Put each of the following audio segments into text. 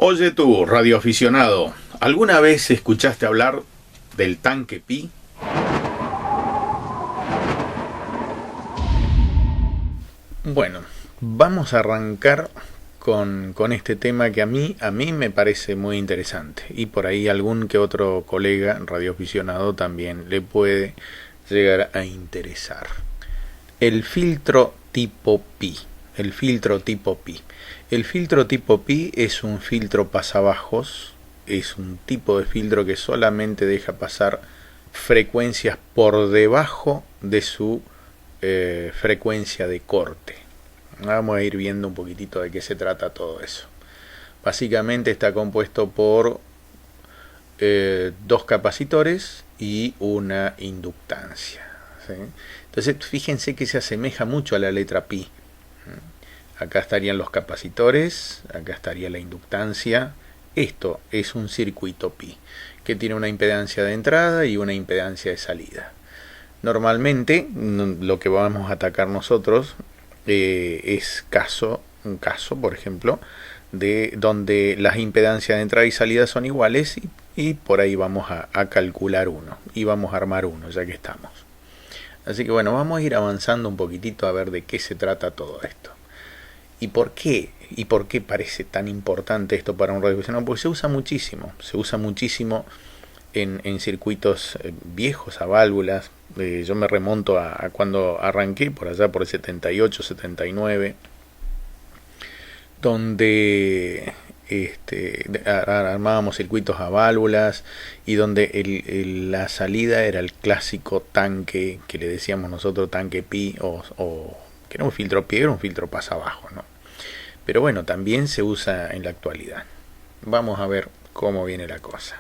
Oye tú, radioaficionado, ¿alguna vez escuchaste hablar del tanque Pi? Bueno, vamos a arrancar con este tema que a mí me parece muy interesante y por ahí algún que otro colega radioaficionado también le puede llegar a interesar. El filtro tipo Pi. El filtro tipo Pi. El filtro tipo Pi es un filtro pasabajos, es un tipo de filtro que solamente deja pasar frecuencias por debajo de su frecuencia de corte. Vamos a ir viendo un poquitito de qué se trata todo eso. Básicamente está compuesto por dos capacitores y una inductancia, ¿sí? Entonces fíjense que se asemeja mucho a la letra Pi. Acá estarían los capacitores, acá estaría la inductancia. Esto es un circuito Pi que tiene una impedancia de entrada y una impedancia de salida. Normalmente lo que vamos a atacar nosotros es un caso, por ejemplo, de donde las impedancias de entrada y salida son iguales y por ahí vamos a calcular uno y vamos a armar uno, ya que estamos. Así que bueno, vamos a ir avanzando un poquitito a ver de qué se trata todo esto. ¿Y por qué? ¿Y por qué parece tan importante esto para un radioaficionado? Porque se usa muchísimo en circuitos viejos, a válvulas. Yo me remonto a cuando arranqué, por allá por el 78, 79, donde armábamos circuitos a válvulas y donde la salida era el clásico tanque, que le decíamos nosotros tanque Pi, o que era un filtro Pi, era un filtro pasabajo, ¿no? Pero bueno, también se usa en la actualidad. Vamos a ver cómo viene la cosa.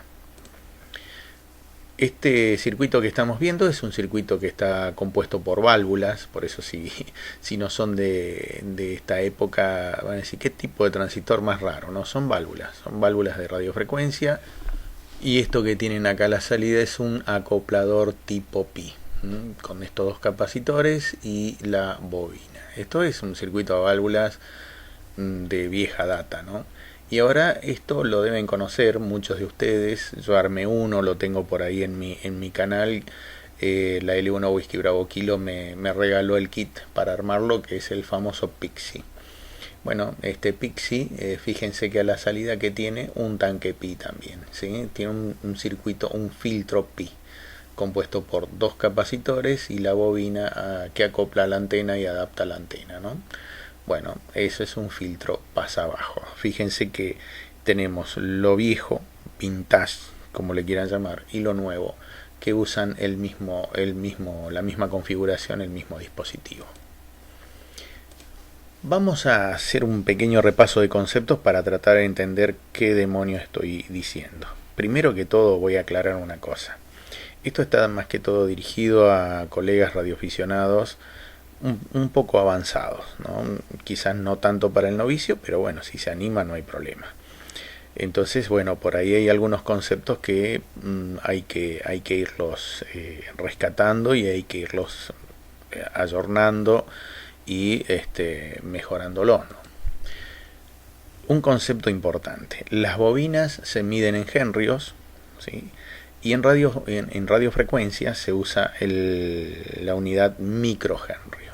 Este circuito que estamos viendo es un circuito que está compuesto por válvulas, por eso si no son de esta época van a decir, ¿qué tipo de transistor más raro? No, son válvulas de radiofrecuencia, y esto que tienen acá a la salida es un acoplador tipo Pi, con estos dos capacitores y la bobina. Esto es un circuito a válvulas de vieja data, ¿no? Y ahora esto lo deben conocer muchos de ustedes. Yo armé uno, lo tengo por ahí en mi canal. La L1 Whisky Bravo Kilo me regaló el kit para armarlo, que es el famoso Pixie. Bueno, este Pixie, fíjense que a la salida que tiene un tanque Pi también, ¿sí? Tiene un circuito, un filtro Pi, compuesto por dos capacitores y la bobina que acopla la antena y adapta la antena, ¿no? Bueno, eso es un filtro pasabajo. Fíjense que tenemos lo viejo, vintage, como le quieran llamar, y lo nuevo, que usan la misma configuración, el mismo dispositivo. Vamos a hacer un pequeño repaso de conceptos para tratar de entender qué demonios estoy diciendo. Primero que todo voy a aclarar una cosa. Esto está más que todo dirigido a colegas radioaficionados un poco avanzados, ¿no? Quizás no tanto para el novicio, pero bueno, si se anima no hay problema. Entonces, bueno, por ahí hay algunos conceptos que hay que irlos rescatando y hay que irlos ayornando y mejorándolos, ¿no? Un concepto importante: las bobinas se miden en henrios, ¿sí? Y en radiofrecuencia se usa la unidad microhenrio.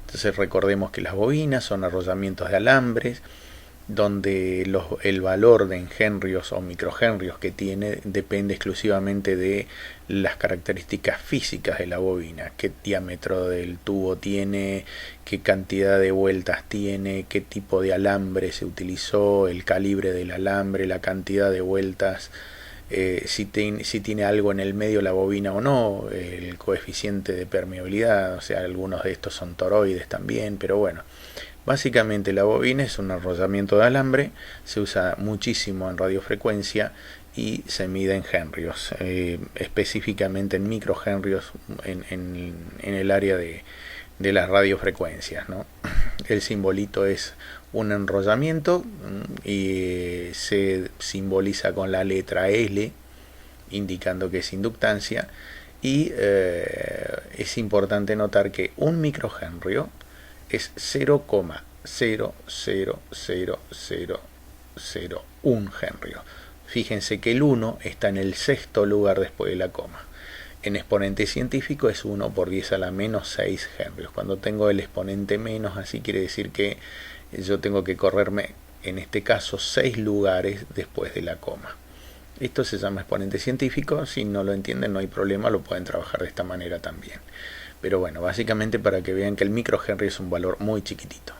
Entonces recordemos que las bobinas son arrollamientos de alambres donde el valor de henrios o microhenrios que tiene depende exclusivamente de las características físicas de la bobina: qué diámetro del tubo tiene, qué cantidad de vueltas tiene, qué tipo de alambre se utilizó, el calibre del alambre, la cantidad de vueltas, si tiene algo en el medio la bobina o no, el coeficiente de permeabilidad. O sea, algunos de estos son toroides también, pero bueno, básicamente la bobina es un enrollamiento de alambre, se usa muchísimo en radiofrecuencia y se mide en henrios, específicamente en microhenrios en el área de las radiofrecuencias, ¿no? El simbolito es un enrollamiento y se simboliza con la letra L, indicando que es inductancia. Y es importante notar que un microhenrio es 0,0000001 1 Henry. Fíjense que el 1 está en el sexto lugar después de la coma. En exponente científico es 1 por 10 a la menos 6 Henry. Cuando tengo el exponente menos, así quiere decir que yo tengo que correrme, en este caso, 6 lugares después de la coma. Esto se llama exponente científico. Si no lo entienden, no hay problema, lo pueden trabajar de esta manera también. Pero bueno, básicamente para que vean que el microhenry es un valor muy chiquitito.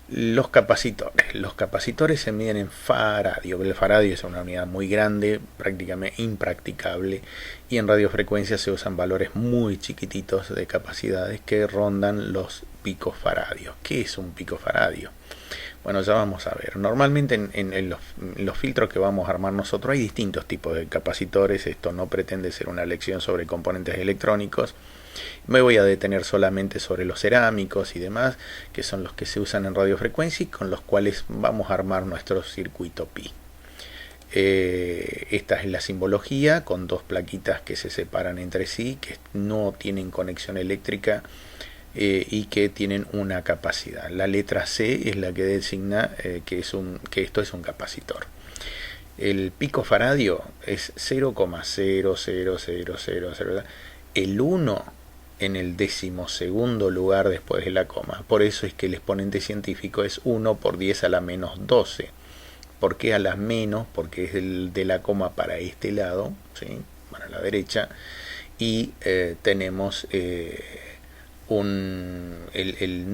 Los capacitores. Los capacitores se miden en faradio. El faradio es una unidad muy grande, prácticamente impracticable, y en radiofrecuencia se usan valores muy chiquititos de capacidades que rondan los picofaradios. ¿Qué es un picofaradio? Bueno, ya vamos a ver. Normalmente en los filtros que vamos a armar nosotros hay distintos tipos de capacitores. Esto no pretende ser una lección sobre componentes electrónicos. Me voy a detener solamente sobre los cerámicos y demás, que son los que se usan en radiofrecuencia y con los cuales vamos a armar nuestro circuito pi. Esta es la simbología, con dos plaquitas que se separan entre sí, que no tienen conexión eléctrica y que tienen una capacidad. La letra C es la que designa que esto es un capacitor. El picofaradio es 0,00000. El 1 en el 12º lugar después de la coma. Por eso es que el exponente científico es 1 por 10 a la menos 12. ¿Por qué a la menos? Porque es de la coma para este lado, ¿sí? Para la derecha. Y tenemos el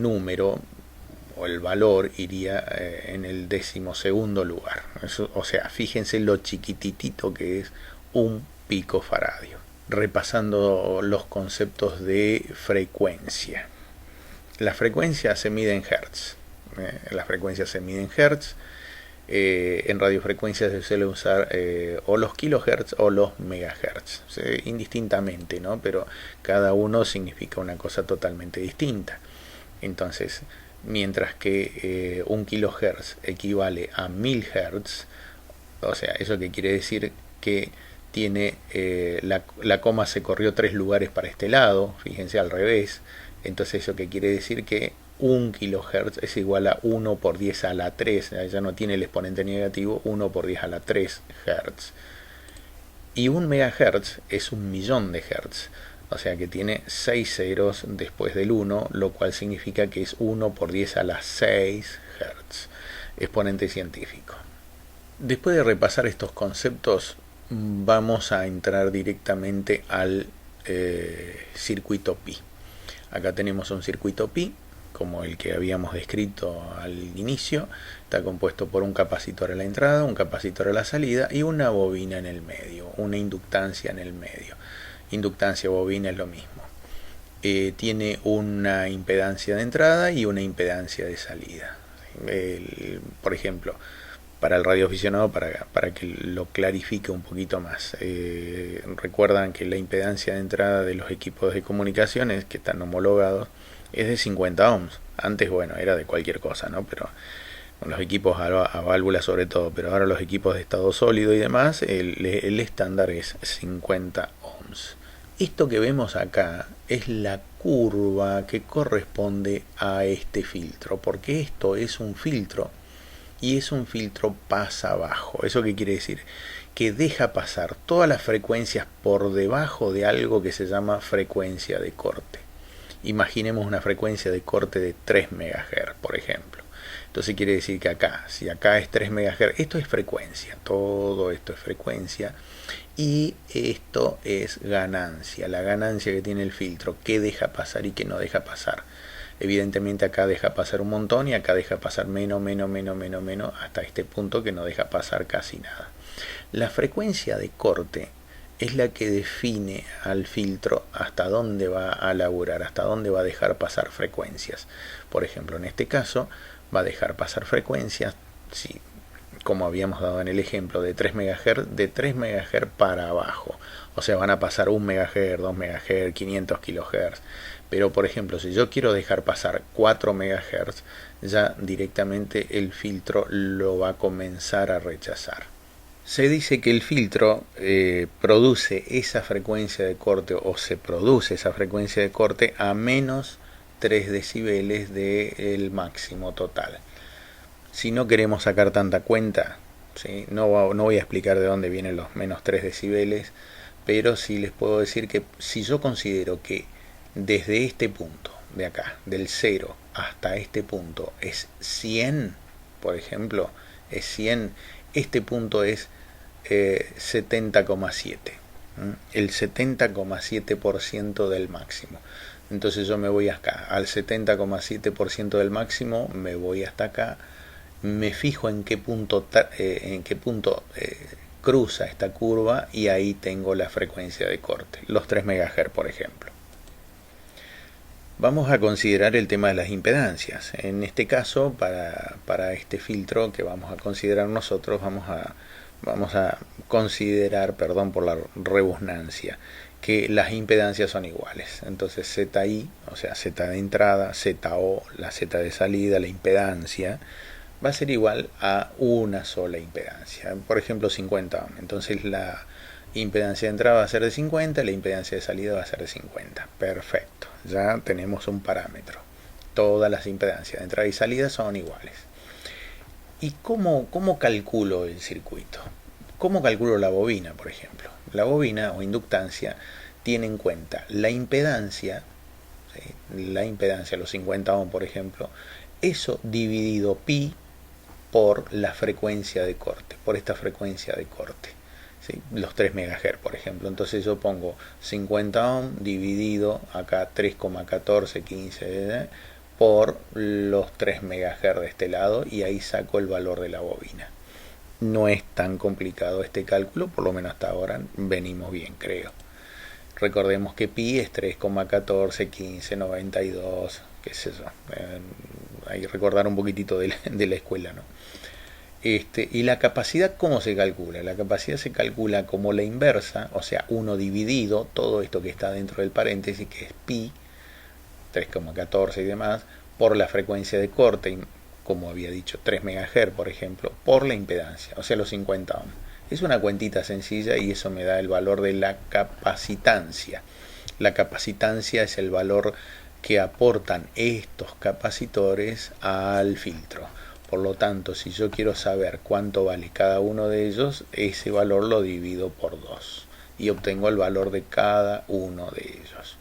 número o el valor iría en el 12º lugar. Eso, o sea, fíjense lo chiquititito que es un picofaradio. Repasando los conceptos de frecuencia. La frecuencia se mide en hertz. En radiofrecuencia se suele usar o los kilohertz o los megahertz, indistintamente, ¿no? Pero cada uno significa una cosa totalmente distinta. Entonces, mientras que 1 kilohertz equivale a 1000 hertz, o sea, ¿eso qué quiere decir? Que tiene la coma se corrió 3 lugares para este lado, fíjense al revés. Entonces eso que quiere decir que 1 kilohertz es igual a 1 por 10 a la 3, ya no tiene el exponente negativo, 1 por 10 a la 3 hertz. Y 1 megahertz es 1.000.000 de hertz, o sea que tiene 6 ceros después del 1, lo cual significa que es 1 por 10 a la 6 hertz, exponente científico. Después de repasar estos conceptos, vamos a entrar directamente al circuito pi. Acá tenemos un circuito pi, como el que habíamos descrito al inicio. Está compuesto por un capacitor a la entrada, un capacitor a la salida y una bobina en el medio, una inductancia en el medio. Inductancia, bobina es lo mismo. Tiene una impedancia de entrada y una impedancia de salida. Por ejemplo, para el radioaficionado, para que lo clarifique un poquito más. Recuerdan que la impedancia de entrada de los equipos de comunicaciones que están homologados es de 50 ohms. Antes, bueno, era de cualquier cosa, ¿no? Pero con los equipos a válvula sobre todo, pero ahora los equipos de estado sólido y demás, el estándar es 50 ohms. Esto que vemos acá es la curva que corresponde a este filtro, porque esto es un filtro. Y es un filtro pasa bajo. ¿Eso qué quiere decir? Que deja pasar todas las frecuencias por debajo de algo que se llama frecuencia de corte. Imaginemos una frecuencia de corte de 3 MHz, por ejemplo. Entonces quiere decir que acá, si acá es 3 MHz, esto es frecuencia. Todo esto es frecuencia. Y esto es ganancia. La ganancia que tiene el filtro. ¿Qué deja pasar y qué no deja pasar? Evidentemente acá deja pasar un montón y acá deja pasar menos, hasta este punto que no deja pasar casi nada. La frecuencia de corte es la que define al filtro hasta dónde va a laburar, hasta dónde va a dejar pasar frecuencias. Por ejemplo, en este caso va a dejar pasar frecuencias, sí, como habíamos dado en el ejemplo, de 3 MHz para abajo. O sea, van a pasar 1 MHz, 2 MHz, 500 kHz. Pero, por ejemplo, si yo quiero dejar pasar 4 MHz, ya directamente el filtro lo va a comenzar a rechazar. Se dice que el filtro produce esa frecuencia de corte, o se produce esa frecuencia de corte a menos 3 decibeles del máximo total. Si no queremos sacar tanta cuenta, ¿sí? No voy a explicar de dónde vienen los menos 3 decibeles, pero sí les puedo decir que si yo considero que desde este punto de acá, del 0 hasta este punto, es 100, por ejemplo, es 100, este punto es 70,7, el 70,7% del máximo. Entonces yo me voy acá, al 70,7% del máximo, me voy hasta acá, me fijo en qué punto, cruza esta curva y ahí tengo la frecuencia de corte, los 3 MHz por ejemplo. Vamos a considerar el tema de las impedancias. En este caso, para este filtro que vamos a considerar nosotros, vamos a considerar, perdón por la redundancia, que las impedancias son iguales. Entonces ZI, o sea Z de entrada, ZO, la Z de salida, la impedancia, va a ser igual a una sola impedancia. Por ejemplo, 50 ohm. Entonces la impedancia de entrada va a ser de 50, la impedancia de salida va a ser de 50. Perfecto, ya tenemos un parámetro. Todas las impedancias de entrada y salida son iguales. ¿Y cómo calculo el circuito? ¿Cómo calculo la bobina, por ejemplo? La bobina o inductancia tiene en cuenta la impedancia, ¿sí? La impedancia, los 50 ohm, por ejemplo, eso dividido pi por la frecuencia de corte, por esta frecuencia de corte, ¿sí? Los 3 MHz, por ejemplo. Entonces yo pongo 50 ohm dividido acá 3,1415 por los 3 MHz de este lado y ahí saco el valor de la bobina. No es tan complicado este cálculo, por lo menos hasta ahora venimos bien, creo. Recordemos que pi es 3,141592, qué sé yo. Hay que recordar un poquitito de la escuela, ¿no? Y la capacidad, ¿cómo se calcula? La capacidad se calcula como la inversa, o sea, 1 dividido, todo esto que está dentro del paréntesis, que es pi, 3,14 y demás, por la frecuencia de corte, como había dicho, 3 MHz, por ejemplo, por la impedancia, o sea, los 50 ohm. Es una cuentita sencilla y eso me da el valor de la capacitancia. La capacitancia es el valor que aportan estos capacitores al filtro. Por lo tanto, si yo quiero saber cuánto vale cada uno de ellos, ese valor lo divido por 2 y obtengo el valor de cada uno de ellos.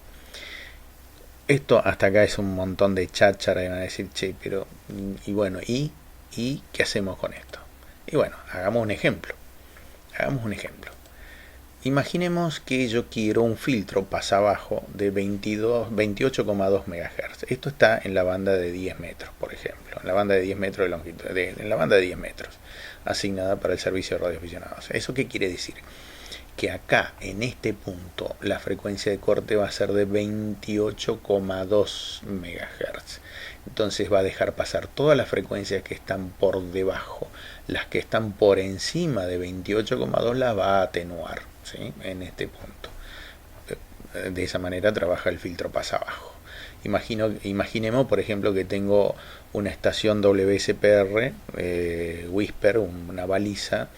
Esto hasta acá es un montón de cháchara y van a decir, che, pero y bueno, ¿y qué hacemos con esto? Y bueno, hagamos un ejemplo. Imaginemos que yo quiero un filtro pasabajo de 28,2 MHz. Esto está en la banda de 10 metros, por ejemplo. En la banda de 10 metros de longitud, en la banda de 10 metros, asignada para el servicio de radioaficionados. ¿Eso qué quiere decir? Que acá, en este punto, la frecuencia de corte va a ser de 28,2 MHz. Entonces va a dejar pasar todas las frecuencias que están por debajo. Las que están por encima de 28,2 las va a atenuar, ¿sí? En este punto. De esa manera trabaja el filtro pasabajo. Imaginemos, por ejemplo, que tengo una estación WSPR, Whisper, una baliza,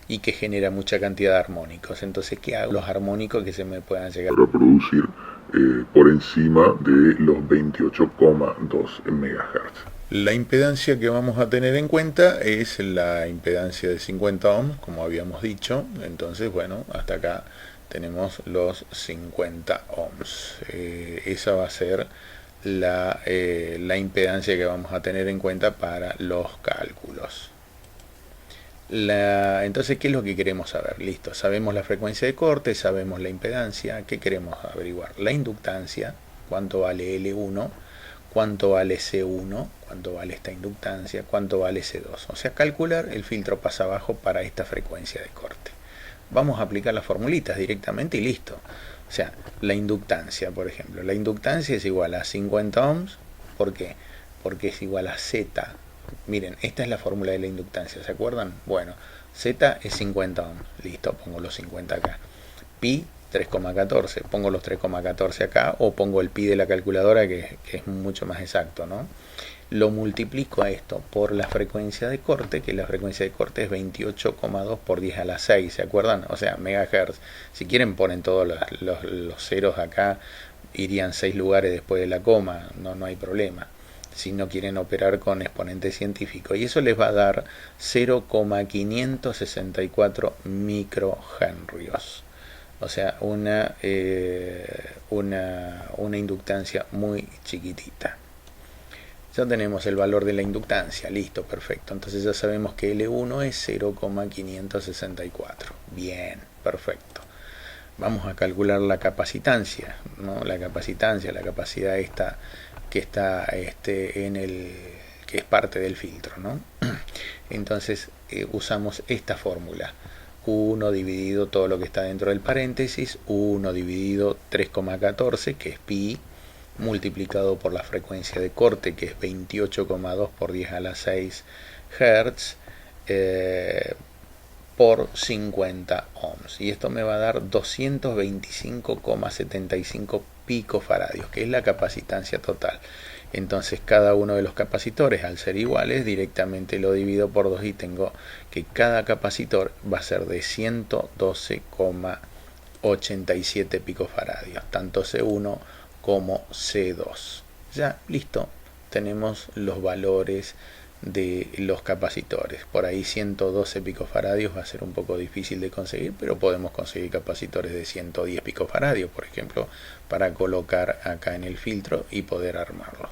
y que genera mucha cantidad de armónicos. Entonces, ¿qué hago? Los armónicos que se me puedan llegar a producir por encima de los 28,2 MHz. La impedancia que vamos a tener en cuenta es la impedancia de 50 ohms, como habíamos dicho. Entonces, bueno, hasta acá tenemos los 50 ohms. Esa va a ser la impedancia que vamos a tener en cuenta para los cálculos. Entonces, ¿qué es lo que queremos saber? Listo, sabemos la frecuencia de corte, sabemos la impedancia. ¿Qué queremos averiguar? La inductancia, cuánto vale L1, cuánto vale C1, cuánto vale esta inductancia, cuánto vale C2. O sea, calcular el filtro pasabajo para esta frecuencia de corte. Vamos a aplicar las formulitas directamente y listo. O sea, la inductancia, por ejemplo. La inductancia es igual a 50 ohms. ¿Por qué? Porque es igual a Z. Miren, esta es la fórmula de la inductancia, ¿se acuerdan? Bueno, Z es 50 ohms, listo, pongo los 50 acá. Pi, 3,14, pongo los 3,14 acá, o pongo el pi de la calculadora que es mucho más exacto, ¿no? Lo multiplico a esto por la frecuencia de corte, que la frecuencia de corte es 28,2 por 10 a la 6, ¿se acuerdan? O sea, megahertz. Si quieren ponen todos los ceros acá, irían 6 lugares después de la coma, no hay problema. si no quieren operar con exponente científico, y eso les va a dar 0,564 microhenrios, o sea, una inductancia muy chiquitita. Ya tenemos el valor de la inductancia, listo, perfecto. Entonces ya sabemos que L1 es 0,564. Bien, perfecto. Vamos a calcular la capacitancia, ¿no? La capacidad esta que está que es parte del filtro, ¿no? Entonces usamos esta fórmula. 1 dividido todo lo que está dentro del paréntesis, 1 dividido 3,14, que es pi, multiplicado por la frecuencia de corte, que es 28,2 por 10 a la 6 Hz, por 50 ohms. Y esto me va a dar 225,75 picofaradios, que es la capacitancia total. Entonces cada uno de los capacitores, al ser iguales, directamente lo divido por 2 y tengo que cada capacitor va a ser de 112,87 picofaradios, tanto C1 como C2. Ya, listo, tenemos los valores de los capacitores. Por ahí 112 picofaradios va a ser un poco difícil de conseguir, pero podemos conseguir capacitores de 110 picofaradios, por ejemplo, para colocar acá en el filtro y poder armarlo.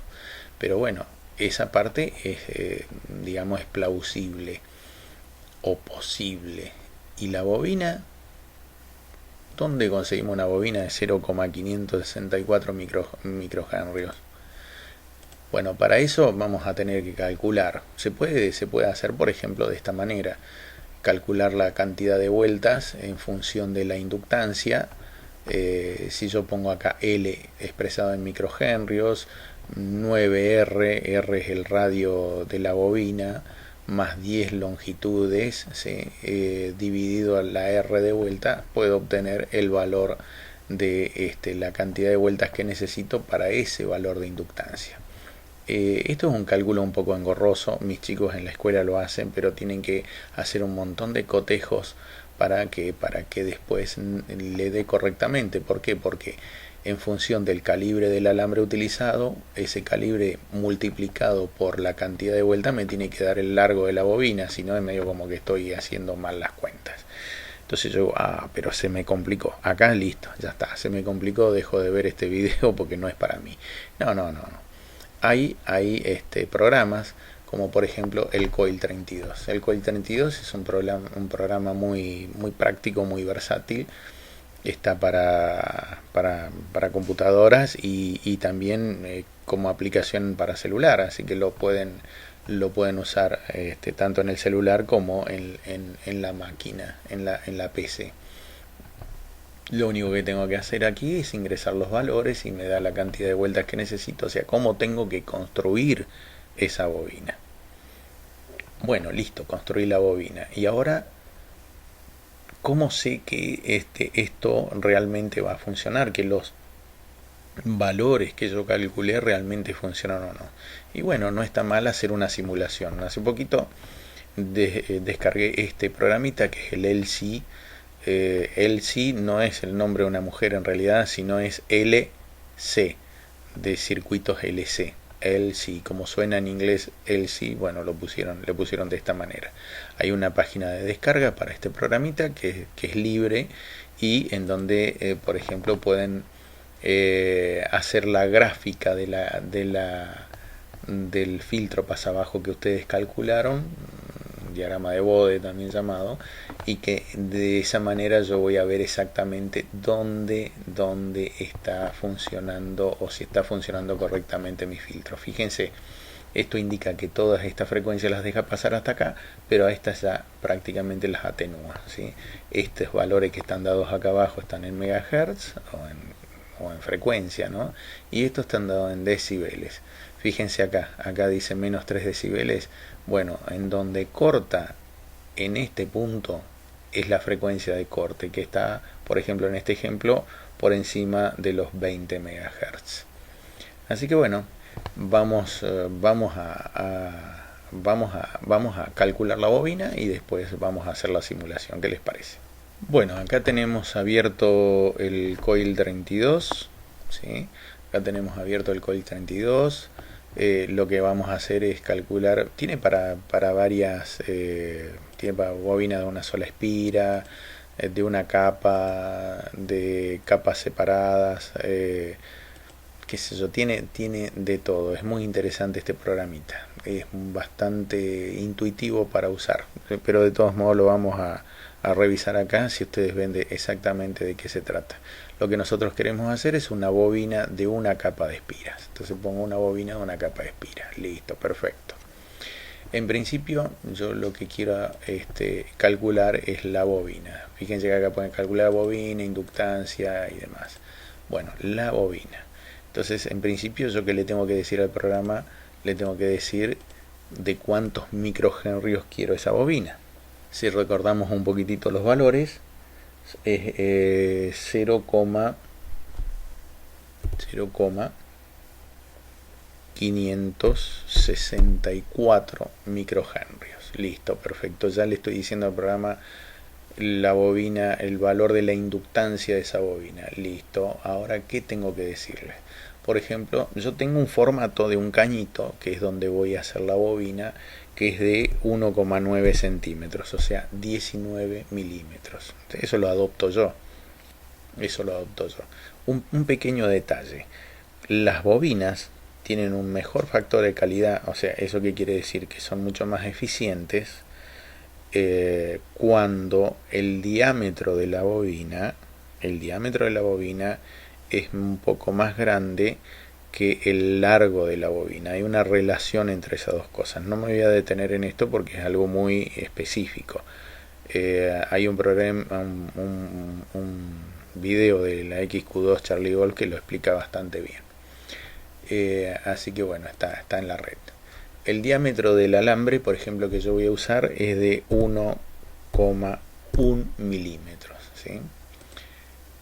Pero bueno, esa parte es, digamos, es plausible o posible. Y la bobina, ¿dónde conseguimos una bobina de 0,564 microhenrios? Bueno, para eso vamos a tener que calcular. Se puede hacer, por ejemplo, de esta manera. Calcular la cantidad de vueltas en función de la inductancia. Si yo pongo acá L expresado en microhenrios, 9R, R es el radio de la bobina, más 10 longitudes, ¿sí? Dividido a la R de vuelta, puedo obtener el valor de la cantidad de vueltas que necesito para ese valor de inductancia. Esto es un cálculo un poco engorroso, mis chicos en la escuela lo hacen, pero tienen que hacer un montón de cotejos para que después le dé correctamente. ¿Por qué? Porque en función del calibre del alambre utilizado, ese calibre multiplicado por la cantidad de vueltas me tiene que dar el largo de la bobina, si no es medio como que estoy haciendo mal las cuentas. Entonces yo, pero se me complicó. Acá listo, ya está, se me complicó, dejo de ver este video porque no es para mí. No. Hay programas como por ejemplo el Coil 32. El Coil 32 es un programa muy práctico, muy versátil. Está para computadoras y también como aplicación para celular, así que lo pueden usar tanto en el celular como en la máquina, en la PC. Lo único que tengo que hacer aquí es ingresar los valores y me da la cantidad de vueltas que necesito, o sea, cómo tengo que construir esa bobina. Bueno, listo, construí la bobina. Y ahora, ¿cómo sé que esto realmente va a funcionar? Que los valores que yo calculé realmente funcionan o no. Y bueno, no está mal hacer una simulación. Hace poquito descargué este programita que es el LC. LC no es el nombre de una mujer en realidad, sino es LC, de circuitos LC. LC, como suena en inglés LC, bueno, le pusieron de esta manera. Hay una página de descarga para este programita que es libre y en donde, por ejemplo, pueden hacer la gráfica del filtro pasabajo que ustedes calcularon, diagrama de Bode también llamado, y que de esa manera yo voy a ver exactamente dónde está funcionando o si está funcionando correctamente mi filtro. Fíjense, esto indica que todas estas frecuencias las deja pasar hasta acá, pero a estas ya prácticamente las atenúa, ¿sí? Estos valores que están dados acá abajo están en megahertz o en frecuencia, ¿no? Y estos están dados en decibeles. Fíjense acá dice menos 3 decibeles. Bueno, en donde corta en este punto es la frecuencia de corte, que está, por ejemplo, en este ejemplo, por encima de los 20 MHz. Así que bueno, vamos a calcular la bobina y después vamos a hacer la simulación. ¿Qué les parece? Bueno, acá tenemos abierto el Coil 32, ¿sí? Acá tenemos abierto el Coil 32. lo que vamos a hacer es calcular, tiene para varias, tiene para bobina de una sola espira, de una capa, de capas separadas, qué sé yo, tiene de todo. Es muy interesante este programita, es bastante intuitivo para usar, pero de todos modos lo vamos a revisar acá si ustedes ven exactamente de qué se trata. Lo que nosotros queremos hacer es una bobina de una capa de espiras. Entonces pongo una bobina de una capa de espiras. Listo, perfecto. En principio yo lo que quiero calcular es la bobina. Fíjense que acá pueden calcular bobina, inductancia y demás. Bueno, la bobina. Entonces en principio yo que le tengo que decir al programa, le tengo que decir de cuántos microhenrios quiero esa bobina. Si recordamos un poquitito los valores, es 0,564 microhenrios. Listo, perfecto. Ya le estoy diciendo al programa la bobina, el valor de la inductancia de esa bobina. Listo. Ahora, ¿qué tengo que decirle? Por ejemplo, yo tengo un formato de un cañito, que es donde voy a hacer la bobina, que es de 1,9 centímetros, o sea, 19 milímetros. Eso lo adopto yo. Un pequeño detalle. Las bobinas tienen un mejor factor de calidad, o sea, ¿eso qué quiere decir? Que son mucho más eficientes cuando el diámetro de la bobina es un poco más grande que el largo de la bobina. Hay una relación entre esas dos cosas. No me voy a detener en esto porque es algo muy específico. Hay un programa, un video de la XQ2 Charlie Golf que lo explica bastante bien. Así que bueno, está en la red. El diámetro del alambre, por ejemplo, que yo voy a usar es de 1,1 milímetros, ¿sí?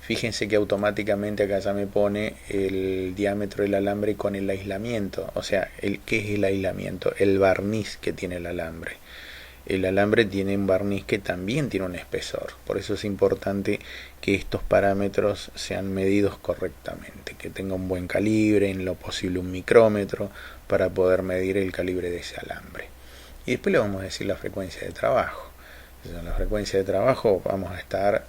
Fíjense que automáticamente acá ya me pone el diámetro del alambre con el aislamiento. O sea, ¿qué es el aislamiento? El barniz que tiene el alambre. El alambre tiene un barniz que también tiene un espesor. Por eso es importante que estos parámetros sean medidos correctamente, que tenga un buen calibre, en lo posible un micrómetro, para poder medir el calibre de ese alambre. Y después le vamos a decir la frecuencia de trabajo. En la frecuencia de trabajo vamos a estar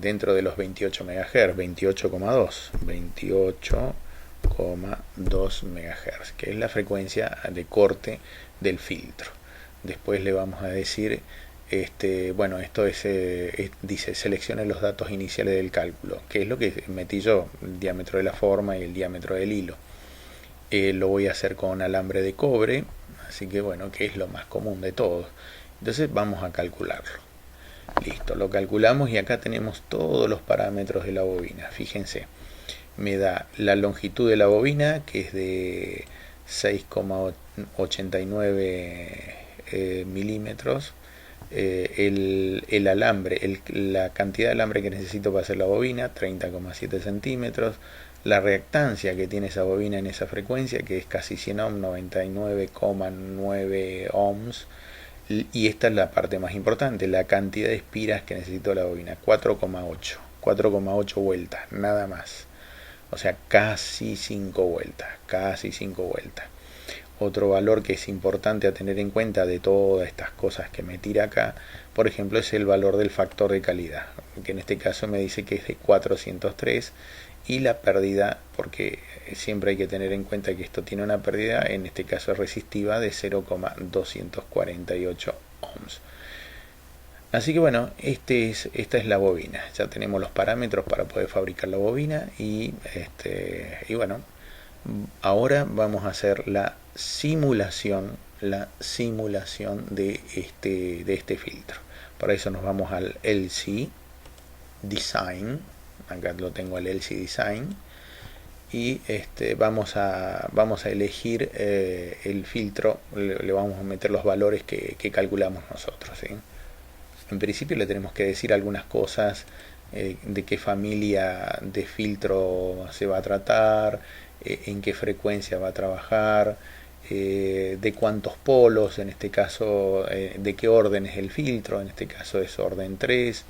dentro de los 28 MHz, 28,2 MHz, que es la frecuencia de corte del filtro. Después le vamos a decir, bueno, esto dice, seleccione los datos iniciales del cálculo, que es lo que metí yo, el diámetro de la forma y el diámetro del hilo. Lo voy a hacer con alambre de cobre, así que bueno, que es lo más común de todos. Entonces vamos a calcularlo. Listo, lo calculamos y acá tenemos todos los parámetros de la bobina. Fíjense, me da la longitud de la bobina, que es de 6,89 milímetros. El alambre, la cantidad de alambre que necesito para hacer la bobina, 30,7 centímetros. La reactancia que tiene esa bobina en esa frecuencia, que es casi 100 ohms, 99,9 ohms. Y esta es la parte más importante, la cantidad de espiras que necesito la bobina, 4,8 vueltas, nada más. O sea, casi 5 vueltas. Otro valor que es importante a tener en cuenta de todas estas cosas que me tira acá, por ejemplo, es el valor del factor de calidad, que en este caso me dice que es de 403, y la pérdida, porque siempre hay que tener en cuenta que esto tiene una pérdida, en este caso es resistiva, de 0,248 ohms. Así que bueno, esta es la bobina. Ya tenemos los parámetros para poder fabricar la bobina y bueno, ahora vamos a hacer la simulación de este filtro. Para eso nos vamos al LC Design. Acá lo tengo al LC Design. Y vamos a elegir el filtro, le vamos a meter los valores que calculamos nosotros, ¿sí? En principio le tenemos que decir algunas cosas, de qué familia de filtro se va a tratar, en qué frecuencia va a trabajar, de cuántos polos, en este caso, de qué orden es el filtro, en este caso es orden 3,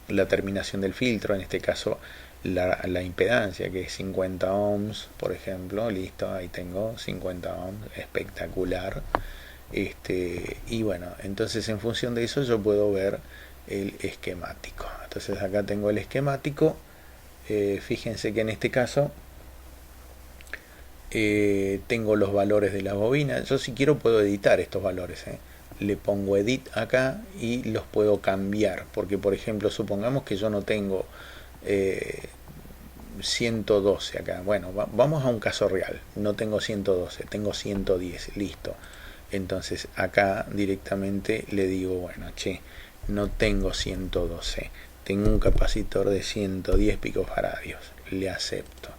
la terminación del filtro, en este caso la impedancia, que es 50 ohms, por ejemplo. Listo, ahí tengo 50 ohms, espectacular. Y bueno, entonces en función de eso yo puedo ver el esquemático. Entonces acá tengo el esquemático. Fíjense que en este caso tengo los valores de la bobina. Yo, si quiero, puedo editar estos valores, le pongo edit acá y los puedo cambiar, porque por ejemplo, supongamos que yo no tengo 112 acá. Bueno, vamos a un caso real. No tengo 112, tengo 110. Listo. Entonces acá directamente le digo, bueno, che, no tengo 112, tengo un capacitor de 110 picofaradios. Le acepto.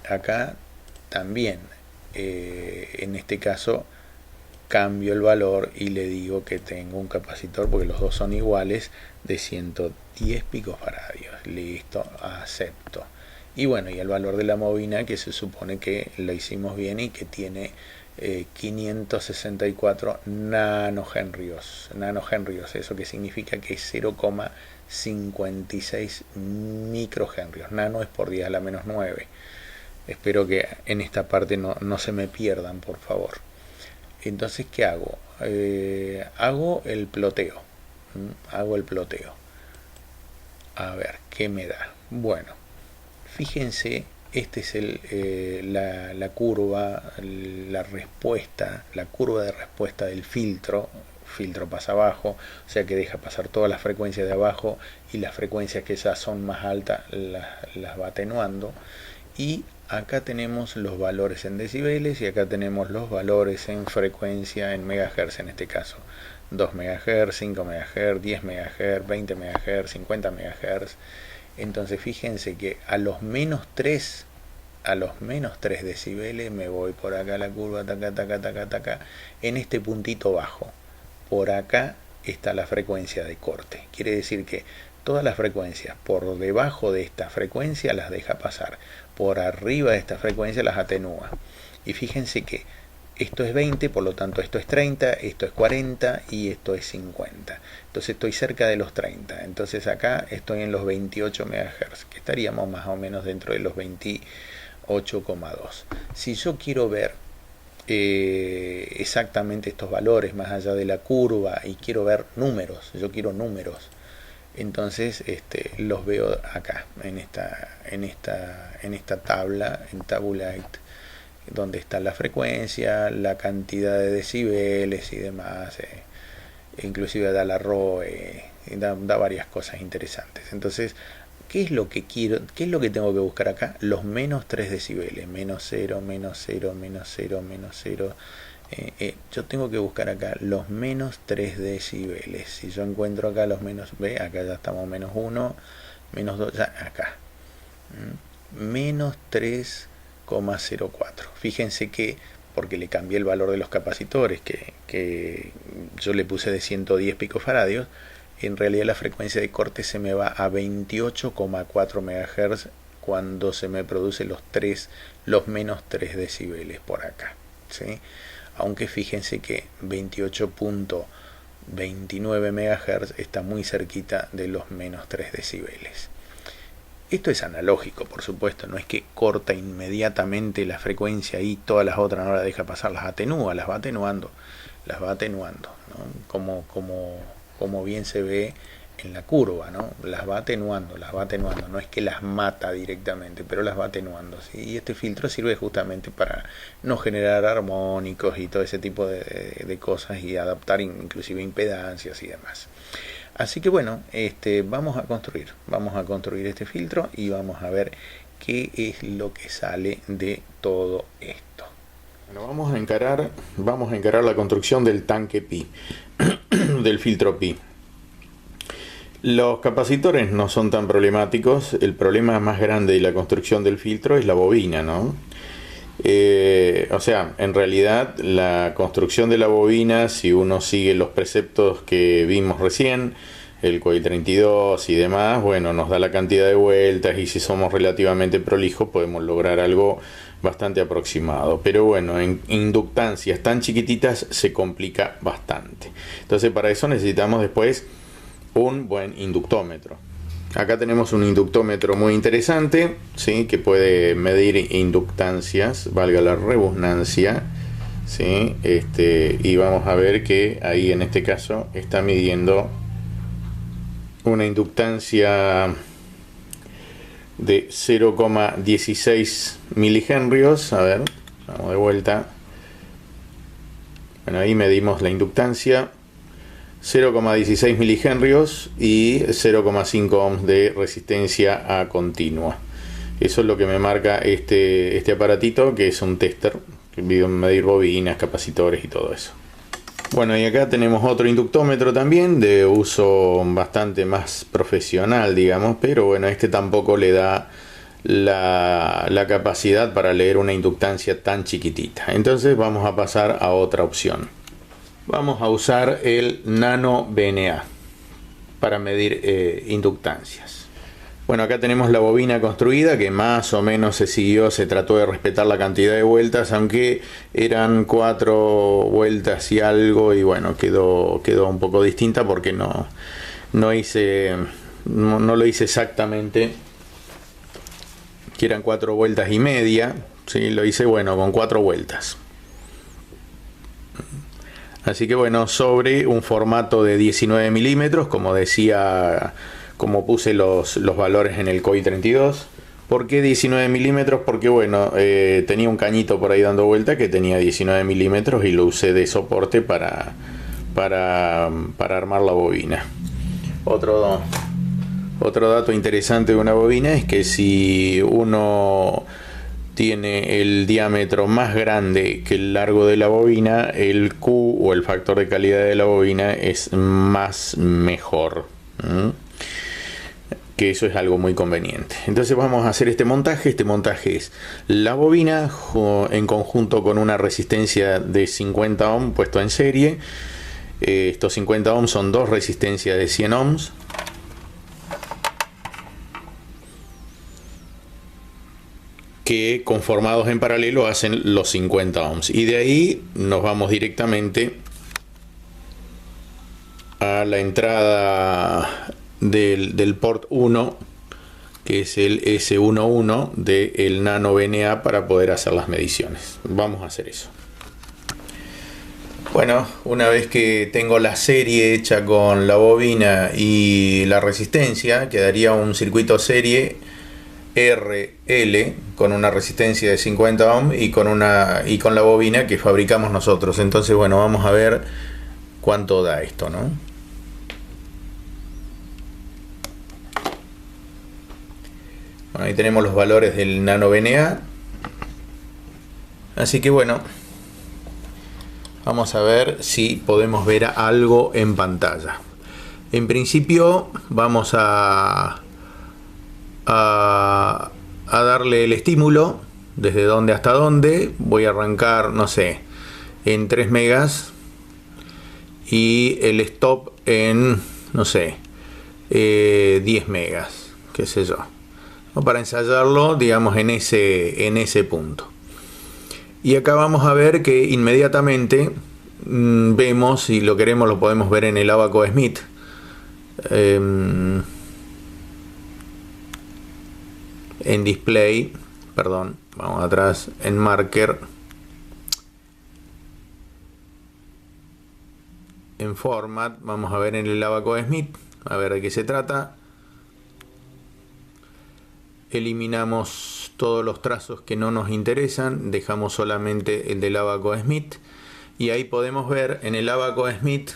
Acá también, en este caso, cambio el valor y le digo que tengo un capacitor, porque los dos son iguales, de 110 picofaradios. Listo, acepto. Y bueno, y el valor de la bobina, que se supone que lo hicimos bien y que tiene 564 nanohenrios. Nanohenrios, eso que significa que es 0,56 microhenrios. Nano es por 10 a la menos 9. Espero que en esta parte no se me pierdan, por favor. Entonces, ¿qué hago? Hago el ploteo. Hago el ploteo. A ver, ¿qué me da? Bueno, fíjense, este es la curva, la respuesta, la curva de respuesta del filtro. Filtro pasa abajo, o sea que deja pasar todas las frecuencias de abajo, y las frecuencias que ya son más altas las va atenuando. Y acá tenemos los valores en decibeles y acá tenemos los valores en frecuencia, en megahertz en este caso. 2 MHz, 5 MHz, 10 MHz, 20 MHz, 50 MHz. Entonces fíjense que a los menos 3 decibeles me voy por acá la curva, taca, taca, taca, taca, en este puntito bajo. Por acá está la frecuencia de corte. Quiere decir que todas las frecuencias por debajo de esta frecuencia las deja pasar, por arriba de esta frecuencia las atenúa. Y fíjense que esto es 20, por lo tanto esto es 30, esto es 40 y esto es 50. Entonces estoy cerca de los 30. Entonces acá estoy en los 28 MHz, que estaríamos más o menos dentro de los 28,2. Si yo quiero ver exactamente estos valores más allá de la curva y quiero ver números, yo quiero números, entonces los veo acá en esta tabla, en Tabulate, donde está la frecuencia, la cantidad de decibeles y demás, inclusive da la ROE, da varias cosas interesantes. Entonces, ¿qué es lo que quiero? ¿Qué es lo que tengo que buscar acá? Los menos 3 decibeles, menos 0, menos 0, menos 0, menos 0. Yo tengo que buscar acá los menos 3 decibeles. Si yo encuentro acá los menos, ve, acá ya estamos menos 1, menos 2, ya acá. Menos 3,04. Fíjense que, porque le cambié el valor de los capacitores, que yo le puse de 110 picofaradios, en realidad la frecuencia de corte se me va a 28,4 MHz cuando se me produce los menos 3 decibeles por acá, ¿sí? Aunque fíjense que 28,29 MHz está muy cerquita de los menos 3 decibeles. Esto es analógico, por supuesto, no es que corta inmediatamente la frecuencia y todas las otras no la deja pasar, las atenúa, las va atenuando, ¿no? Como bien se ve en la curva, ¿no? Las va atenuando, no es que las mata directamente, pero las va atenuando, ¿sí? Y este filtro sirve justamente para no generar armónicos y todo ese tipo de cosas, y adaptar inclusive impedancias y demás. Así que bueno, vamos a construir este filtro y vamos a ver qué es lo que sale de todo esto. Bueno, vamos a encarar la construcción del tanque Pi, del filtro Pi. Los capacitores no son tan problemáticos. El problema más grande de la construcción del filtro es la bobina, ¿no? O sea, en realidad la construcción de la bobina, si uno sigue los preceptos que vimos recién, el Coil 32 y demás, bueno, nos da la cantidad de vueltas, y si somos relativamente prolijos podemos lograr algo bastante aproximado. Pero bueno, en inductancias tan chiquititas se complica bastante. Entonces para eso necesitamos después un buen inductómetro. Acá tenemos un inductómetro muy interesante, ¿sí? Que puede medir inductancias, valga la redundancia, ¿sí? Y vamos a ver que ahí en este caso está midiendo una inductancia de 0,16 milihenrios. A ver, vamos de vuelta. Bueno, ahí medimos la inductancia, 0,16 milihenrios y 0,5 ohms de resistencia a continua. Eso es lo que me marca este aparatito, que es un tester, que medir bobinas, capacitores y todo eso. Bueno, y acá tenemos otro inductómetro también, de uso bastante más profesional, digamos, pero bueno, este tampoco le da la capacidad para leer una inductancia tan chiquitita. Entonces vamos a pasar a otra opción. Vamos a usar el Nano VNA para medir inductancias. Bueno, acá tenemos la bobina construida, que más o menos se trató de respetar la cantidad de vueltas, aunque eran 4 vueltas y algo, y bueno, quedó un poco distinta porque no lo hice exactamente, que eran 4 vueltas y media, ¿sí? Lo hice, bueno, con 4 vueltas. Así que bueno, sobre un formato de 19 milímetros, como decía, como puse los valores en el COI 32. ¿Por qué 19 milímetros? Porque bueno, tenía un cañito por ahí dando vuelta que tenía 19 milímetros y lo usé de soporte para armar la bobina. Otro dato interesante de una bobina es que si uno tiene el diámetro más grande que el largo de la bobina, el Q o el factor de calidad de la bobina es mejor. Que eso es algo muy conveniente. Entonces vamos a hacer este montaje. Este montaje es la bobina en conjunto con una resistencia de 50 ohms puesto en serie. Estos 50 ohms son 2 resistencias de 100 ohms. Que conformados en paralelo hacen los 50 ohms. Y de ahí nos vamos directamente a la entrada del port 1, que es el S11 del Nano VNA, para poder hacer las mediciones. Vamos a hacer eso. Bueno, una vez que tengo la serie hecha con la bobina y la resistencia, quedaría un circuito serie RL con una resistencia de 50 ohms y con la bobina que fabricamos nosotros. Entonces, bueno, vamos a ver cuánto da esto, ¿no? Bueno, ahí tenemos los valores del Nano VNA. Así que bueno, vamos a ver si podemos ver algo en pantalla. En principio vamos a darle el estímulo desde dónde hasta dónde. Voy a arrancar, no sé, en 3 megas y el stop en, no sé, 10 megas, qué sé yo, para ensayarlo, digamos, en ese punto. Y acá vamos a ver que inmediatamente vemos, si lo queremos lo podemos ver en el Abaco Smith. En display, perdón, vamos atrás, en marker, en format, vamos a ver en el Abaco Smith, a ver de qué se trata. Eliminamos todos los trazos que no nos interesan, dejamos solamente el del Abaco Smith, y ahí podemos ver en el Abaco Smith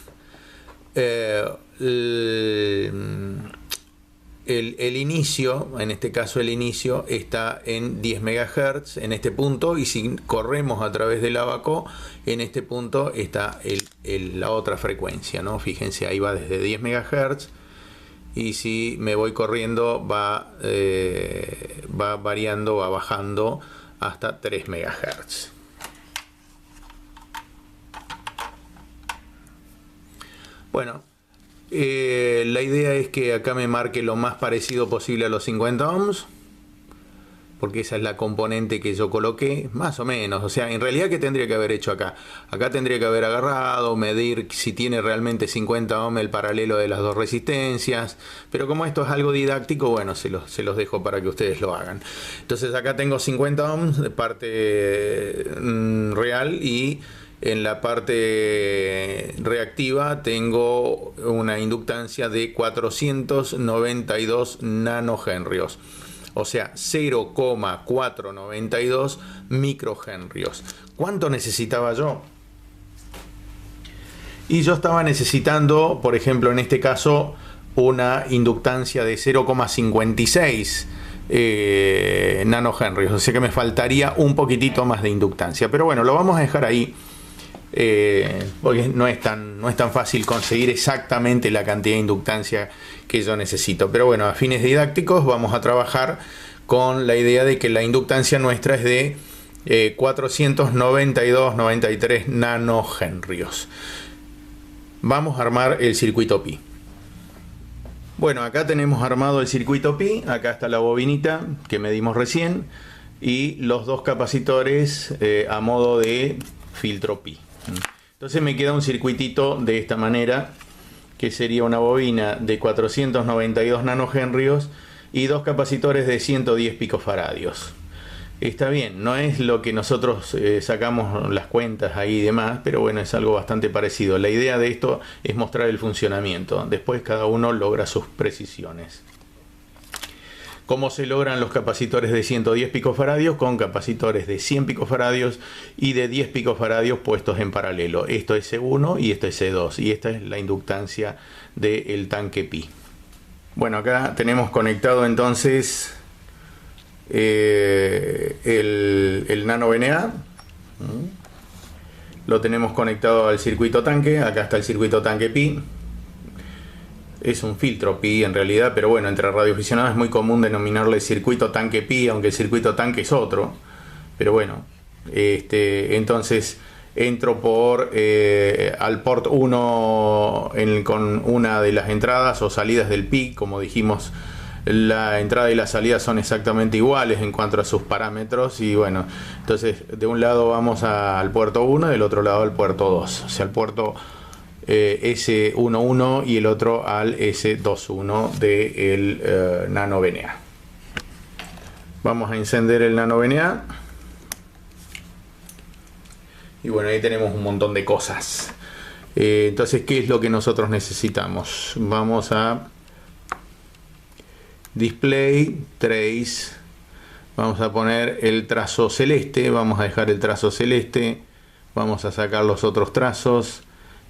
el inicio, en este caso el inicio está en 10 MHz en este punto, y si corremos a través del Abaco, en este punto está la otra frecuencia, ¿no? Fíjense, ahí va desde 10 MHz, y si me voy corriendo va variando, va bajando hasta 3 MHz. Bueno, la idea es que acá me marque lo más parecido posible a los 50 ohms. porque esa es la componente que yo coloqué, más o menos. O sea, en realidad, ¿qué tendría que haber hecho acá? Acá tendría que haber agarrado, medir si tiene realmente 50 ohms el paralelo de las dos resistencias, pero como esto es algo didáctico, bueno, se los dejo para que ustedes lo hagan. Entonces acá tengo 50 ohms de parte real, y en la parte reactiva tengo una inductancia de 492 nanohenrios. O sea, 0,492 microhenrios. ¿Cuánto necesitaba yo? Y yo estaba necesitando, por ejemplo, en este caso, una inductancia de 0,56 nanohenrios. O sea que me faltaría un poquitito más de inductancia. Pero bueno, lo vamos a dejar ahí. Porque no es tan fácil conseguir exactamente la cantidad de inductancia que yo necesito, pero bueno, a fines didácticos vamos a trabajar con la idea de que la inductancia nuestra es de 492,93 nanohenrios. Vamos a armar el circuito pi. Bueno, acá tenemos armado el circuito pi. Acá está la bobinita que medimos recién y los dos capacitores a modo de filtro pi. Entonces me queda un circuitito de esta manera, que sería una bobina de 492 nanohenrios y dos capacitores de 110 picofaradios. Está bien, no es lo que nosotros sacamos las cuentas ahí y demás, pero bueno, es algo bastante parecido. La idea de esto es mostrar el funcionamiento. Después cada uno logra sus precisiones. ¿Cómo se logran los capacitores de 110 picofaradios? Con capacitores de 100 picofaradios y de 10 picofaradios puestos en paralelo. Esto es C1 y esto es C2. Y esta es la inductancia del tanque pi. Bueno, acá tenemos conectado entonces el nano VNA. Lo tenemos conectado al circuito tanque. Acá está el circuito tanque pi. Es un filtro pi en realidad, pero bueno, entre radioaficionados es muy común denominarle circuito tanque pi, aunque el circuito tanque es otro. Pero bueno, entonces entro por al port 1 con una de las entradas o salidas del pi. Como dijimos, la entrada y la salida son exactamente iguales en cuanto a sus parámetros. Y bueno, entonces de un lado vamos al puerto 1 y del otro lado al puerto 2. O sea, al puerto S11 y el otro al S21 del nano VNA. Vamos a encender el nano VNA. Y bueno, ahí tenemos un montón de cosas. Entonces, ¿qué es lo que nosotros necesitamos? Vamos a Display, Trace. Vamos a poner el trazo celeste. Vamos a dejar el trazo celeste. Vamos a sacar los otros trazos.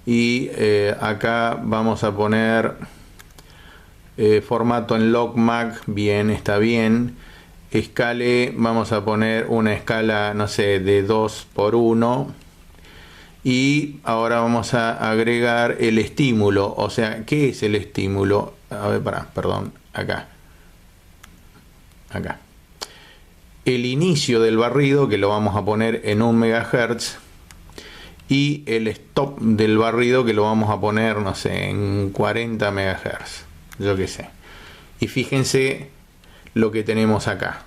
Y acá vamos a poner formato en logMAC. Bien, está bien. Escale, vamos a poner una escala, no sé, de 2x1. Y ahora vamos a agregar el estímulo. O sea, ¿qué es el estímulo? A ver, perdón, acá. El inicio del barrido, que lo vamos a poner en 1 MHz. Y el stop del barrido, que lo vamos a poner, no sé, en 40 MHz. Yo qué sé. Y fíjense lo que tenemos acá.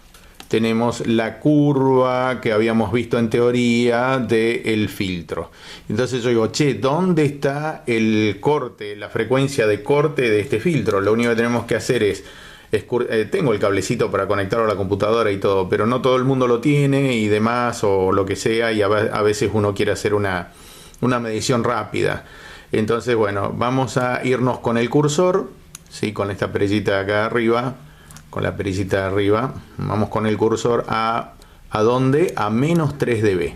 Tenemos la curva que habíamos visto en teoría del filtro. Entonces yo digo, che, ¿dónde está el corte, la frecuencia de corte de este filtro? Lo único que tenemos que hacer es tengo el cablecito para conectarlo a la computadora y todo, pero no todo el mundo lo tiene y demás, o lo que sea, y a veces uno quiere hacer una medición rápida. Entonces, bueno, vamos a irnos con el cursor, ¿sí? Con esta perillita de acá arriba, con la perillita de arriba, vamos con el cursor a ¿dónde? A menos 3 dB.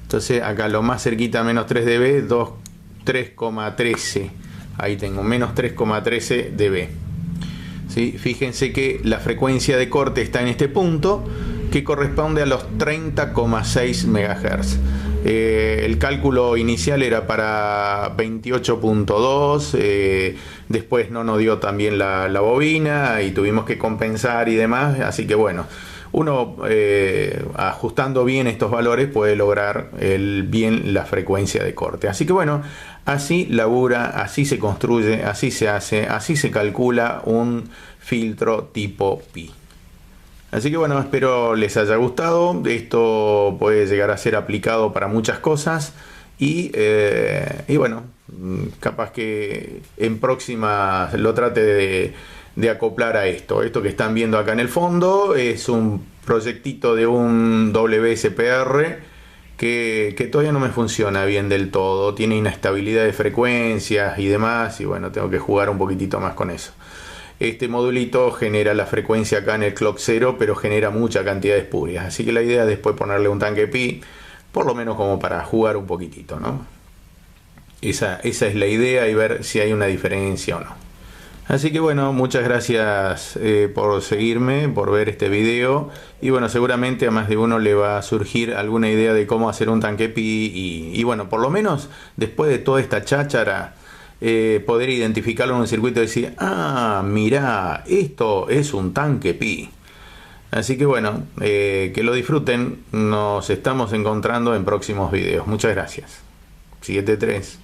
Entonces, acá lo más cerquita a menos 3 dB, 3,13. Ahí tengo, menos 3,13 dB. ¿Sí? Fíjense que la frecuencia de corte está en este punto, que corresponde a los 30,6 MHz. El cálculo inicial era para 28.2, después no nos dio también la bobina y tuvimos que compensar y demás, así que bueno, uno ajustando bien estos valores puede lograr bien la frecuencia de corte. Así que bueno, así labura, así se construye, así se hace, así se calcula un filtro tipo pi. Así que bueno, espero les haya gustado. Esto puede llegar a ser aplicado para muchas cosas y bueno, capaz que en próximas lo trate de acoplar a esto. Esto que están viendo acá en el fondo es un proyectito de un WSPR que todavía no me funciona bien del todo. Tiene inestabilidad de frecuencias y demás y bueno, tengo que jugar un poquitito más con eso. Este modulito genera la frecuencia acá en el clock 0, pero genera mucha cantidad de espurias. Así que la idea es después ponerle un tanque pi, por lo menos como para jugar un poquitito, ¿no? Esa es la idea y ver si hay una diferencia o no. Así que bueno, muchas gracias por seguirme, por ver este video. Y bueno, seguramente a más de uno le va a surgir alguna idea de cómo hacer un tanque pi. Y bueno, por lo menos después de toda esta cháchara, poder identificarlo en un circuito y decir, ah, mirá, esto es un tanque pi. Así que bueno, que lo disfruten. Nos estamos encontrando en próximos videos. Muchas gracias. 7-3.